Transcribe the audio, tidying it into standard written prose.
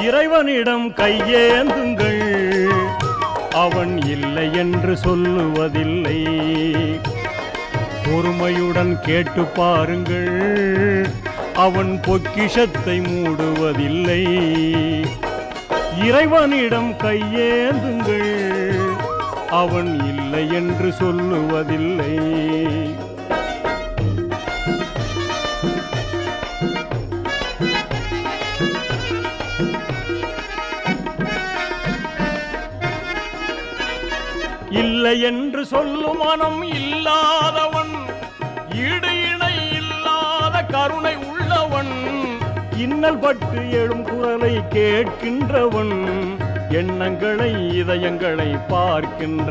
இறைவனிடம் கையேந்துங்கள், அவன் இல்லை என்று சொல்லுவதில்லை. பொறுமையுடன் கேட்டு பாருங்கள், அவன் பொக்கிஷத்தை மூடுவதில்லை. இறைவனிடம் கையேந்துங்கள், அவன் இல்லை என்று சொல்லுவதில்லை. இல்லை என்று சொல்லும் மனம் இல்லாதவன், ஈடு இணை இல்லாத கருணை உள்ளவன், இன்னல் பட்டு எழும் குரலை கேட்கின்றவன், எண்ணங்களை இதயங்களை பார்க்கின்றவன்.